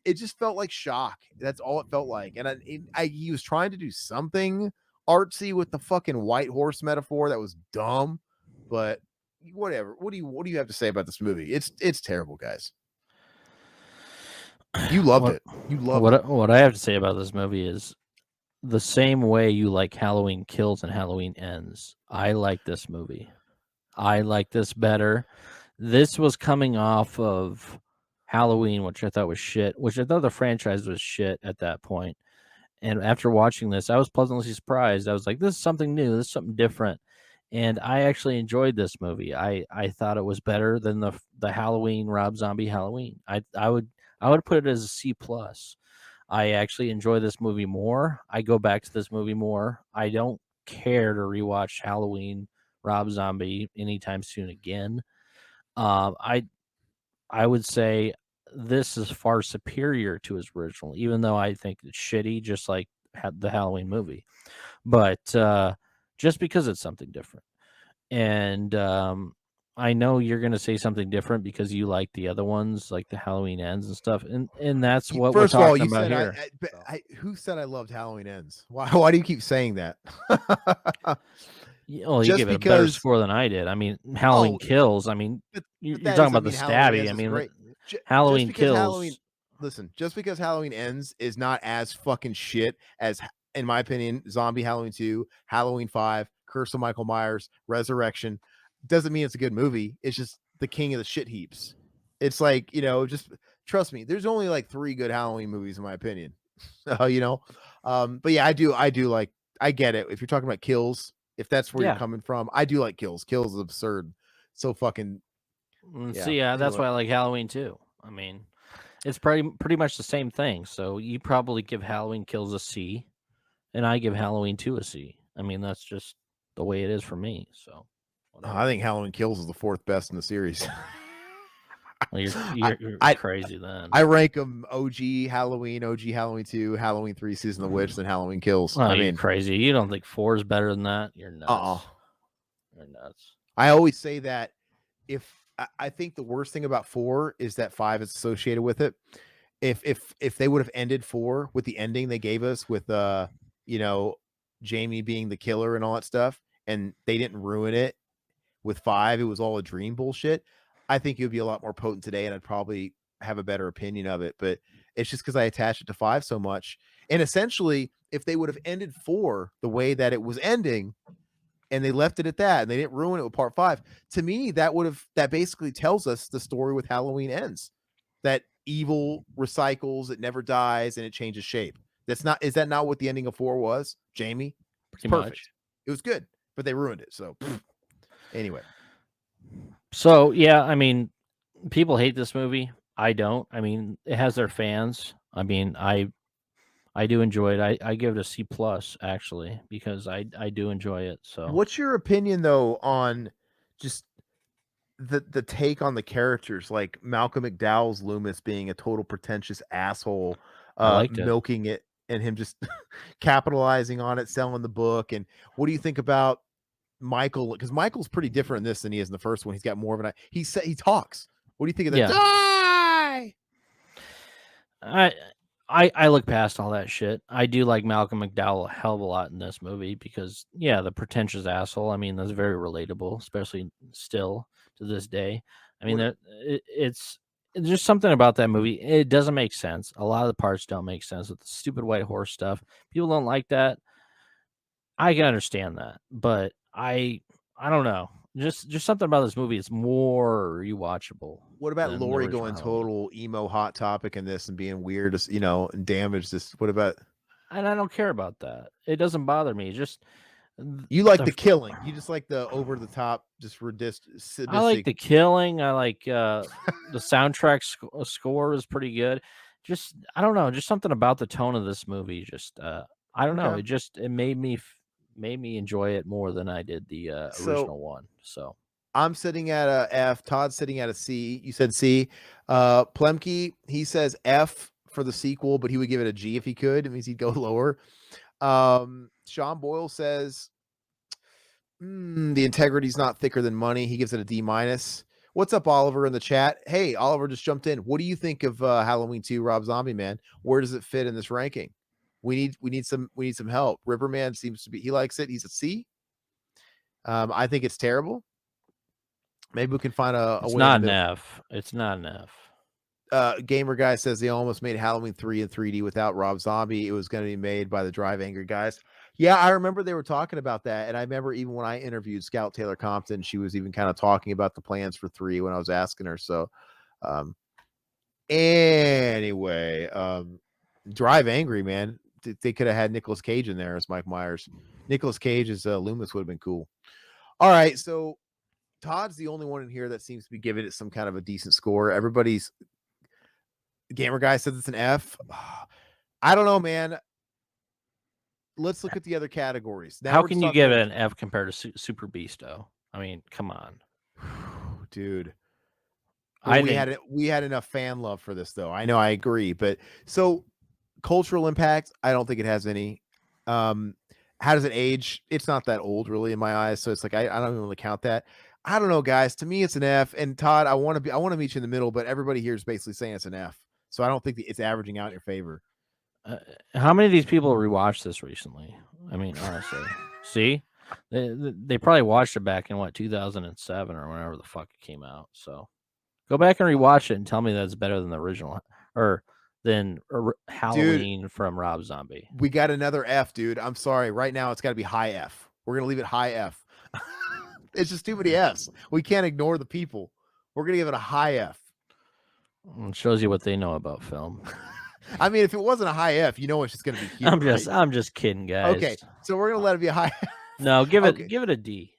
it just felt like shock. That's all it felt like. And he was trying to do something artsy with the fucking white horse metaphor that was dumb, but whatever. What do you have to say about this movie? It's terrible, guys. You loved it. You loved it. What I have to say about this movie is the same way you like Halloween Kills and Halloween Ends. I like this movie. I like this better. This was coming off of Halloween, which I thought was shit, which I thought the franchise was shit at that point. And after watching this, I was pleasantly surprised. I was like, this is something new. This is something different. And I actually enjoyed this movie. I thought it was better than the Halloween Rob Zombie Halloween. I would put it as a C plus. I actually enjoy this movie more. I go back to this movie more. I don't care to rewatch Halloween Rob Zombie anytime soon again. I would say this is far superior to his original, even though I think it's shitty, just like the Halloween movie. But just because it's something different. And I know you're going to say something different because you like the other ones, like the Halloween Ends and stuff. And that's what we're talking about here. Who said I loved Halloween Ends? Why do you keep saying that? Well, you give it a better score than I did. I mean, Halloween Kills. I mean, you're talking about the stabby. I mean, Halloween Kills. Listen, just because Halloween Ends is not as fucking shit as, in my opinion, Zombie Halloween 2, Halloween 5, Curse of Michael Myers, Resurrection, doesn't mean it's a good movie. It's just the king of the shit heaps. It's like, just trust me, there's only like 3 good Halloween movies in my opinion. But yeah, I do like, I get it. If you're talking about Kills, if that's where you're coming from, I do like Kills. Kills is absurd. So fucking. That's why I like Halloween too. I mean, it's pretty much the same thing. So you probably give Halloween Kills a C, and I give Halloween 2 a C. I mean, that's just the way it is for me. So I think Halloween Kills is the 4th best in the series. Well, you're crazy then. I rank them OG Halloween 2, Halloween 3, Season of the Witch, then Halloween Kills. I mean, crazy. You don't think 4 is better than that? You're nuts. You're nuts. I always say that I think the worst thing about 4 is that 5 is associated with it. If they would have ended 4 with the ending they gave us with Jamie being the killer and all that stuff, and they didn't ruin it with 5, it was all a dream bullshit, I think it would be a lot more potent today, and I'd probably have a better opinion of it. But it's just because I attach it to 5 so much. And essentially, if they would have ended 4 the way that it was ending, and they left it at that, and they didn't ruin it with part 5, to me, that basically tells us the story with Halloween Ends. That evil recycles, it never dies, and it changes shape. Is that not what the ending of 4 was, Jamie? Pretty much. It was good, but they ruined it. So Anyway, So yeah, I mean, people hate this movie. I don't. I mean, it has their fans. I mean, I do enjoy it. I give it a C plus actually because I do enjoy it. So what's your opinion though on just the take on the characters, like Malcolm McDowell's Loomis being a total pretentious asshole, I liked it. milking it, and him just capitalizing on it, selling the book. And what do you think about Michael? Because Michael's pretty different in this than he is in the first one. He's got more of an he talks. What do you think of that? Yeah. Die! I look past all that shit. I do like Malcolm McDowell a hell of a lot in this movie because yeah, the pretentious asshole. I mean, that's very relatable, especially still to this day. I mean, What it's just something about that movie. It doesn't make sense. A lot of the parts don't make sense with the stupid white horse stuff. People don't like that. I can understand that, but I don't know. Just something about this movie is more rewatchable what about than the Lori original going Halloween. total emo hot topic in this and being weird, and damage this? What about And I don't care about that. It doesn't bother me. Just you like the the killing? You just like the over the top, just sadistic. I like the killing. I like the soundtrack score is pretty good. Just I don't know, just something about the tone of this movie. Just I don't know. Okay. It made me enjoy it more than I did the So original one. So I'm sitting at a F. Todd's sitting at a C. You said C. Plemke, he says F for the sequel, but he would give it a G if he could. It means he'd go lower. Sean Boyle says the integrity's not thicker than money. He gives it a D minus. What's up, Oliver, in the chat? Hey, Oliver just jumped in. What do you think of Halloween 2, Rob Zombie Man? Where does it fit in this ranking? We need some help. Riverman seems to be, he likes it. He's a C. I think it's terrible. Maybe we can find a it's way not in the an middle. F. It's not an F. Gamer Guy says they almost made Halloween 3 in 3D without Rob Zombie. It was going to be made by the Drive Angry guys. Yeah, I remember they were talking about that. And I remember even when I interviewed Scout Taylor Compton, she was even kind of talking about the plans for 3 when I was asking her. So, anyway, Drive Angry, man. They could have had Nicolas Cage in there as Mike Myers. Nicolas Cage as Loomis would have been cool. All right, so Todd's the only one in here that seems to be giving it some kind of a decent score. Everybody's Gamer Guy says it's an F. I don't know, man. Let's look at the other categories. Now How can you give it an F compared to Super Beasto? I mean, come on, dude. Well, I think we had enough fan love for this, though. I know, I agree, but so cultural impact, I don't think it has any. How does it age? It's not that old, really, in my eyes. So it's like I don't even really count that. I don't know, guys. To me, it's an F. And Todd, I want to meet you in the middle, but everybody here is basically saying it's an F. So I don't think it's averaging out in your favor. how many of these people rewatched this recently? I mean, honestly, see, they probably watched it back in 2007 or whenever the fuck it came out. So go back and rewatch it and tell me that's better than the original or than Halloween from Rob Zombie. We got another F, dude. I'm sorry. Right now, it's got to be high F. We're gonna leave it high F. It's just too many Fs. We can't ignore the people. We're gonna give it a high F. It shows you what they know about film. I mean, if it wasn't a high F, it's just gonna be huge. I'm just kidding, guys. Okay, so we're gonna let it be a high F. No, give it a D.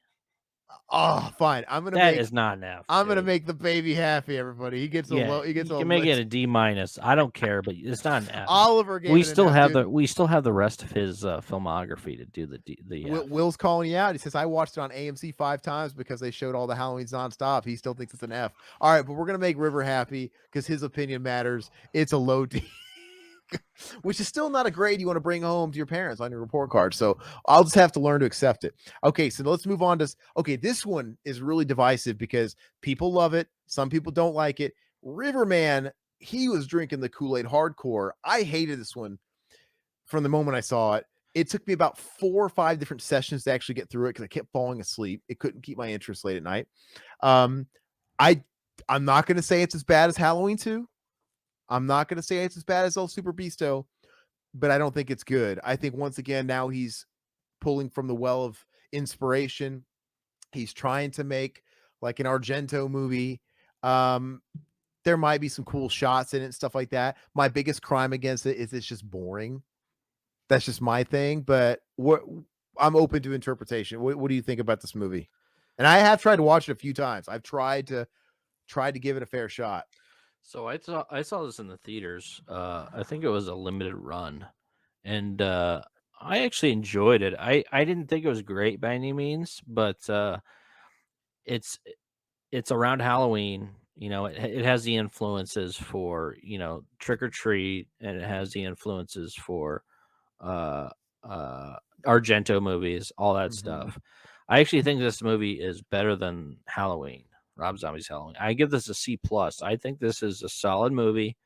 Oh, fine. I'm gonna That is not an F. I'm gonna make the baby happy. Everybody, he gets a low. He gets. You can make it a D minus. I don't care, but it's not an F. Oliver gave we it still an F, have dude. we still have the rest of his filmography to do the. Will's calling you out. He says I watched it on AMC 5 times because they showed all the Halloweens nonstop. He still thinks it's an F. All right, but we're gonna make River happy because his opinion matters. It's a low D. Which is still not a grade you want to bring home to your parents on your report card. So I'll just have to learn to accept it. Okay, so let's move on to, this one is really divisive because people love it. Some people don't like it. Riverman, he was drinking the Kool-Aid hardcore. I hated this one from the moment I saw it. It took me about 4 or 5 different sessions to actually get through it because I kept falling asleep. It couldn't keep my interest late at night. I'm not going to say it's as bad as Halloween 2. I'm not going to say it's as bad as El Super Beasto, but I don't think it's good. I think once again, now he's pulling from the well of inspiration. He's trying to make like an Argento movie. There might be some cool shots in it and stuff like that. My biggest crime against it is it's just boring. That's just my thing, but I'm open to interpretation. What do you think about this movie? And I have tried to watch it a few times. I've tried to give it a fair shot. So I saw this in the theaters. I think it was a limited run, and I actually enjoyed it. I didn't think it was great by any means, but it's it's around Halloween. You know, it has the influences for, you know, Trick or Treat, and it has the influences for uh Argento movies, all that Mhm. stuff. I actually think this movie is better than Halloween. Rob Zombie's Halloween. I give this a C plus. I think this is a solid movie.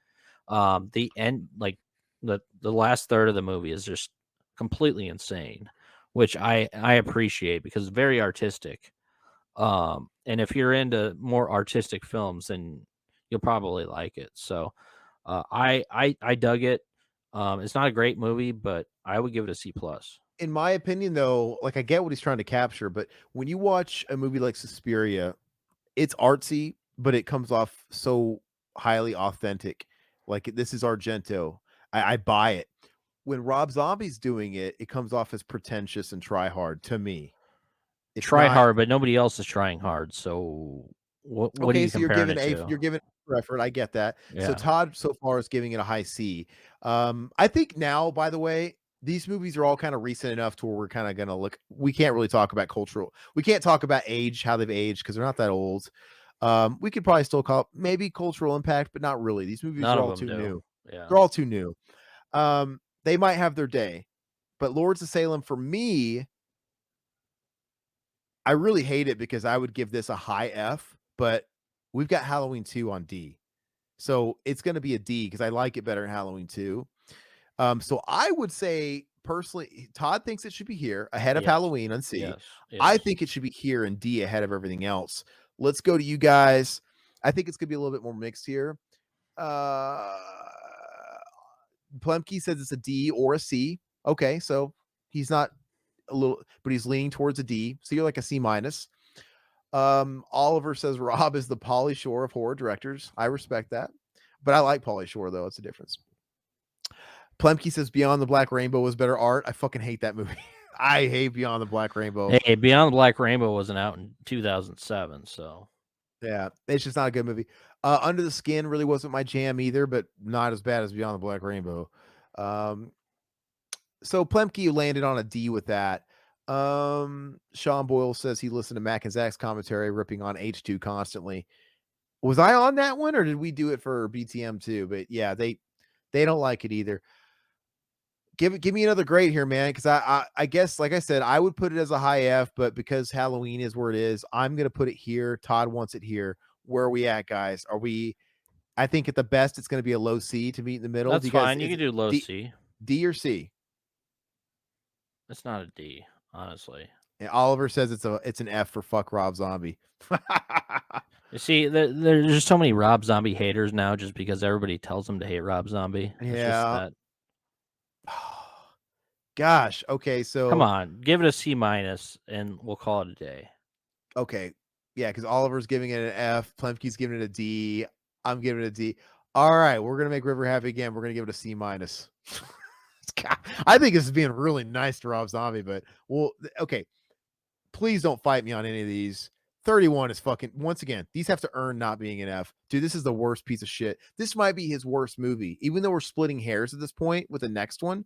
The end, like the last third of the movie is just completely insane, which I appreciate because it's very artistic. And if you're into more artistic films, then you'll probably like it. So I dug it. It's not a great movie, but I would give it a C plus. In my opinion, though, like I get what he's trying to capture, but when you watch a movie like Suspiria, it's artsy, but it comes off so highly authentic. Like this is Argento. I buy it. When Rob Zombie's doing it, it comes off as pretentious and try hard to me. It's Try not hard, but nobody else is trying hard. So what are okay. you So comparing it to? you're giving for effort. I get that. So Yeah. Todd so far is giving it a high C. I think now, by the way, these movies are all kind of recent enough to where we're kind of gonna look. We can't really talk about cultural. We can't talk about age, how they've aged, because they're not that old. We could probably still call it maybe cultural impact, but not really. These movies None are of all them too do. new. Yeah. They're all too new. They might have their day, but Lords of Salem for me, I really hate it because I would give this a high F, but we've got Halloween 2 on D. So it's going to be a D because I like it better in Halloween 2. So I would say personally, Todd thinks it should be here ahead of Yes. Halloween on C. Yes. I Yes. think it should be here in D ahead of everything else. Let's go to you guys. I think it's going to be a little bit more mixed here. Uh, Plemke says it's a D or a C. Okay, so he's not a little, but he's leaning towards a D. So you're like a C minus. Oliver says Rob is the Pauly Shore of horror directors. I respect that, but I like Pauly Shore though. It's a difference. Plemke says Beyond the Black Rainbow was better art. I fucking hate that movie. I hate Beyond the Black Rainbow. Hey, Beyond the Black Rainbow wasn't out in 2007, so Yeah, it's just not a good movie. Under the Skin really wasn't my jam either, but not as bad as Beyond the Black Rainbow. Um, so Plemke landed on a D with that. Sean Boyle says he listened to Mac and Zach's commentary, ripping on H2 constantly. Was I on that one, or did we do it for BTM too? But yeah, they don't like it either. Give me another grade here, man, because I guess like I said, I would put it as a high F, but because Halloween is where it is, I'm gonna put it here. Todd wants it here. Where are we at, guys? Are we? I think at the best, it's gonna be a low C to meet in the middle. Do that's you guys fine. You is can it do low C. D or C? It's not a D, honestly. And Oliver says it's an F for fuck Rob Zombie. You see, there's just so many Rob Zombie haters now, just because everybody tells them to hate Rob Zombie. It's just Yeah. that. Gosh. Okay. Come So on, give it a C minus, and we'll call it a day. okay. Yeah, because Oliver's giving it an F. Plemke's giving it a D. I'm giving it a D. All right, we're gonna make River happy again. We're gonna give it a C minus. I think this is being really nice to Rob Zombie, but well, okay. Please don't fight me on any of these. 31 is fucking once again, these have to earn not being an F. Dude, this is the worst piece of shit. This might be his worst movie, even though we're splitting hairs at this point with the next one.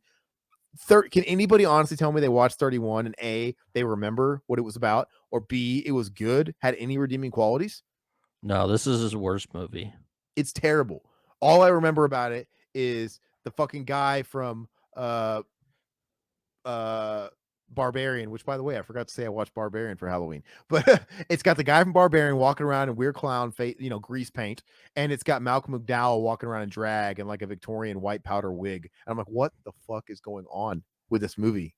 Can anybody honestly tell me they watched 31 and A, they remember what it was about, or B, it was good, had any redeeming qualities? No, this is his worst movie. It's terrible. All I remember about it is the fucking guy from Barbarian, which by the way, I forgot to say I watched Barbarian for Halloween, but it's got the guy from Barbarian walking around in weird clown face, grease paint, and it's got Malcolm McDowell walking around in drag and like a Victorian white powder wig. And I'm like, what the fuck is going on with this movie?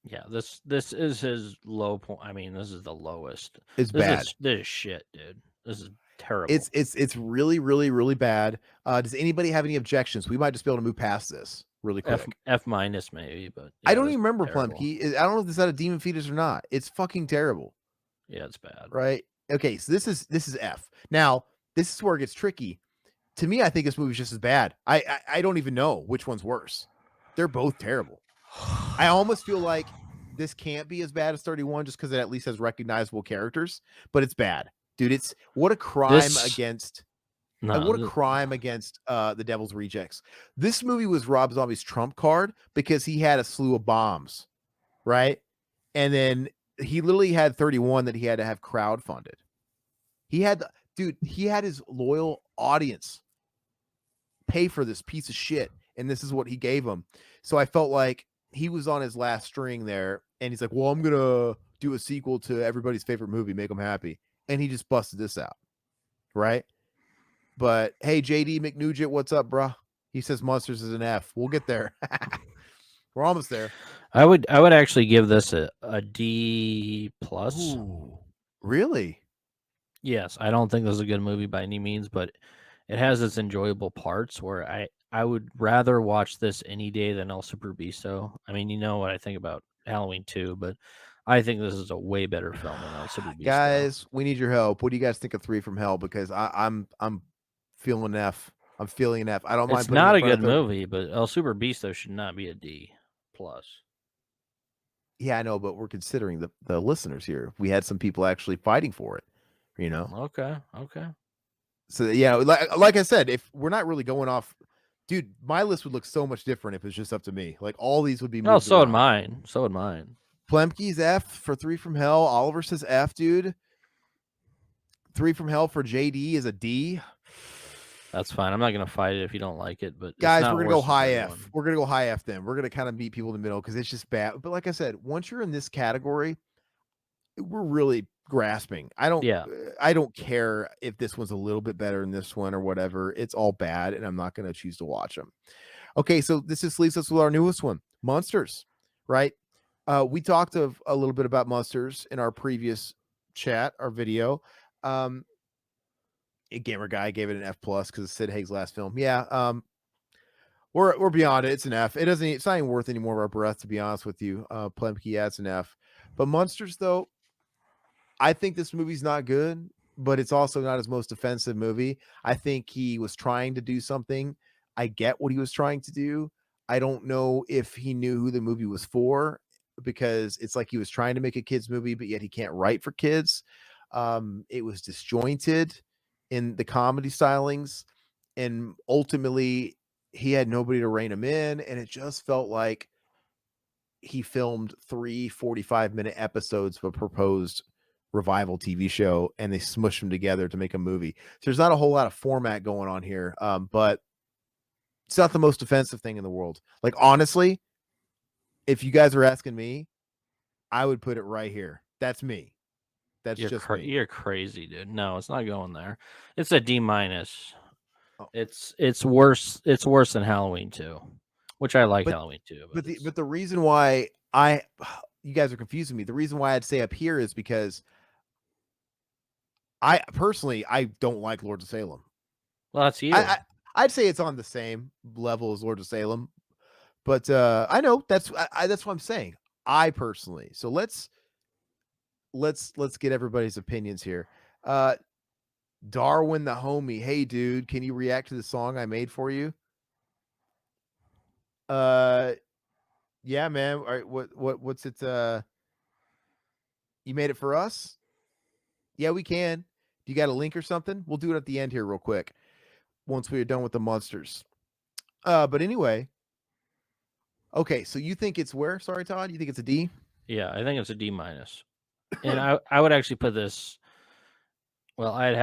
Yeah, this is his low point. I mean, this is the lowest. It's bad. This is shit, dude. This is terrible. It's really, really, really bad. Does anybody have any objections? We might just be able to move past this really quick. F minus maybe, but I don't even remember Plemke. I don't know if this had a demon fetus or not. It's fucking terrible. Yeah, it's bad. Right. Okay, so this is F. Now, this is where it gets tricky. To me, I think this movie's just as bad. I don't even know which one's worse. They're both terrible. I almost feel like this can't be as bad as 31 just because it at least has recognizable characters, but it's bad, dude. It's what a crime against the Devil's Rejects. This movie was Rob Zombie's trump card because he had a slew of bombs, right? And then he literally had 31 that he had to have crowdfunded. He had his loyal audience pay for this piece of shit, and this is what he gave him. So I felt like he was on his last string there, and he's like, well, I'm gonna do a sequel to everybody's favorite movie, make them happy, and he just busted this out, right? But hey, JD McNugent, what's up, bro? He says Munsters is an F. We'll get there. We're almost there. I would actually give this a D plus. Ooh, really? Yes, I don't think this is a good movie by any means, but it has its enjoyable parts where I would rather watch this any day than El Super Beasto. I mean, you know what I think about Halloween 2, but I think this is a way better film than El Super Beasto. Guys, we need your help. What do you guys think of 3 from Hell? Because I'm feeling F. I'm feeling an F. I don't mind. It's not a good movie, but El Super Beasto should not be a D plus. Yeah, I know, but we're considering the listeners here. We had some people actually fighting for it, you know. Okay. So yeah, like I said, if we're not really going off, dude, my list would look so much different if it's just up to me. Like all these would be. No, so would mine. So would mine. Plemke's F for 3 from Hell. Oliver says F, dude. 3 from Hell for JD is a D. That's fine. I'm not gonna fight it if you don't like it, but guys, we're gonna go high F. We're gonna go high F then. We're gonna kind of meet people in the middle because it's just bad. But like I said, once you're in this category, we're really grasping. I don't care if this one's a little bit better than this one or whatever. It's all bad, and I'm not gonna choose to watch them. Okay, so this just leaves us with our newest one, Munsters, right? We talked a little bit about Munsters in our previous chat, our video. A gamer guy gave it an F plus because it's Sid Haig's last film. Yeah, we're beyond it. It's an F. It's not even worth any more of our breath, to be honest with you. Plemke, yeah, it's an F. But Munsters, though, I think this movie's not good, but it's also not his most offensive movie. I think he was trying to do something. I get what he was trying to do. I don't know if he knew who the movie was for, because it's like he was trying to make a kids movie, but yet he can't write for kids. It was disjointed in the comedy stylings, and ultimately he had nobody to rein him in, and it just felt like he filmed 3 45-minute episodes of a proposed revival TV show, and they smushed them together to make a movie. So there's not a whole lot of format going on here, but it's not the most offensive thing in the world. Like, honestly, if you guys are asking me, I would put it right here. That's me. That's just me. You're crazy, dude. No, it's not going there. It's a D minus. Oh. It's worse. It's worse than Halloween 2, which I like Halloween 2. But the reason why you guys are confusing me. The reason why I'd say up here is because I personally don't like Lords of Salem. Well, that's you. I'd say it's on the same level as Lords of Salem, but I know that's what I'm saying. I personally. So let's get everybody's opinions here. Darwin the homie, hey dude, can you react to the song I made for you? Yeah, man. All right, what's it? You made it for us? Yeah, we can. Do you got a link or something? We'll do it at the end here real quick once we are done with the Munsters. But anyway, okay, so you think it's where? Sorry, Todd, you think it's a D? Yeah, I think it's a D minus. And I would actually put this. Well, I'd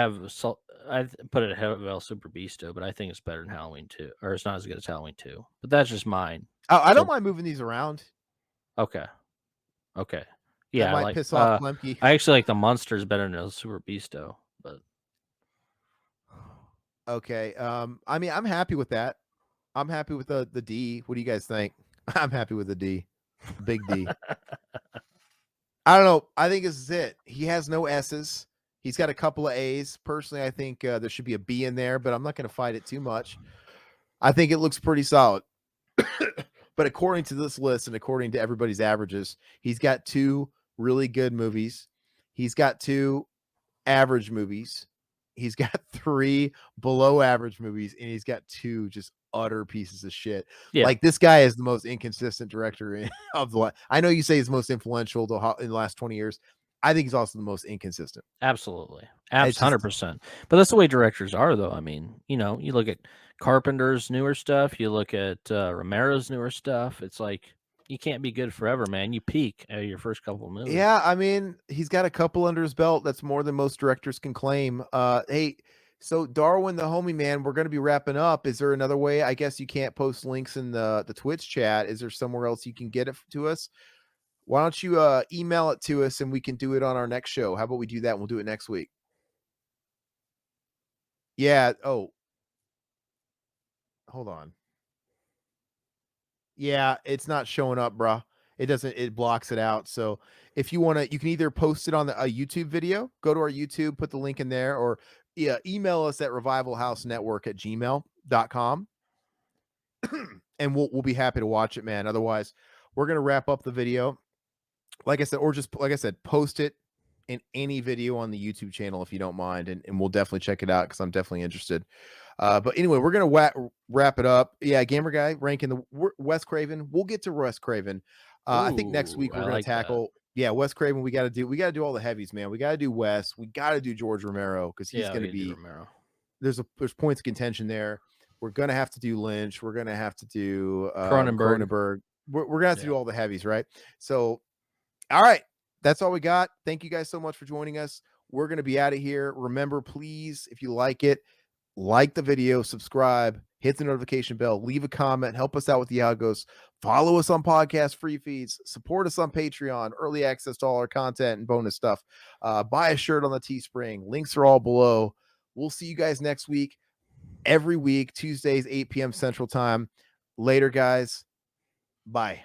put it ahead of El Super Beasto, but I think it's better than Halloween 2, or it's not as good as Halloween 2. But that's just mine. I don't mind moving these around. Okay. Yeah, that might piss off Plemke. I actually like the Munsters better than El Super Beasto, but okay. I mean, I'm happy with that. I'm happy with the D. What do you guys think? I'm happy with the D. Big D. I don't know. I think this is it. He has no S's. He's got a couple of A's. Personally, I think there should be a B in there, but I'm not going to fight it too much. I think it looks pretty solid. But according to this list and according to everybody's averages, he's got 2 really good movies. He's got 2 average movies. He's got 3 below average movies, and he's got 2 just utter pieces of shit. Yeah. Like this guy is the most inconsistent director of the. I know you say he's the most influential in the last 20 years. I think he's also the most inconsistent. Absolutely. It's just- 100%. But that's the way directors are, though. I mean, you know, you look at Carpenter's newer stuff, you look at Romero's newer stuff. It's like you can't be good forever, man. You peak at your first couple of movies. Yeah, I mean, he's got a couple under his belt. That's more than most directors can claim. Hey, so Darwin, the homie, man, we're going to be wrapping up. Is there another way? I guess you can't post links in the Twitch chat. Is there somewhere else you can get it to us? Why don't you email it to us and we can do it on our next show? How about we do that? And we'll do it next week. Yeah. Oh, hold on. Yeah, it's not showing up, bruh. It doesn't, it blocks it out. So if you want to, you can either post it on a YouTube video, go to our YouTube, put the link in there, or email us at revivalhousenetwork@gmail.com. And we'll be happy to watch it, man. Otherwise, we're going to wrap up the video. Like I said, or just like I said, post it in any video on the YouTube channel if you don't mind, and we'll definitely check it out because I'm definitely interested. But anyway, we're gonna wrap it up. Yeah, Gamer Guy ranking the Wes Craven. We'll get to Wes Craven. I think next week we're gonna tackle. Yeah, Wes Craven. We got to do all the heavies, man. We got to do Wes. We got to do George Romero because he's gonna be. Romero. There's points of contention there. We're gonna have to do Lynch. We're gonna have to do Cronenberg. We're gonna have to do all the heavies, right? So. All right. That's all we got. Thank you guys so much for joining us. We're going to be out of here. Remember, please, if you like it, like the video, subscribe, hit the notification bell, leave a comment, help us out with the algos, follow us on podcast free feeds, support us on Patreon, early access to all our content and bonus stuff. Buy a shirt on the Teespring. Links are all below. We'll see you guys next week, every week, Tuesdays, 8 p.m. Central Time. Later, guys. Bye.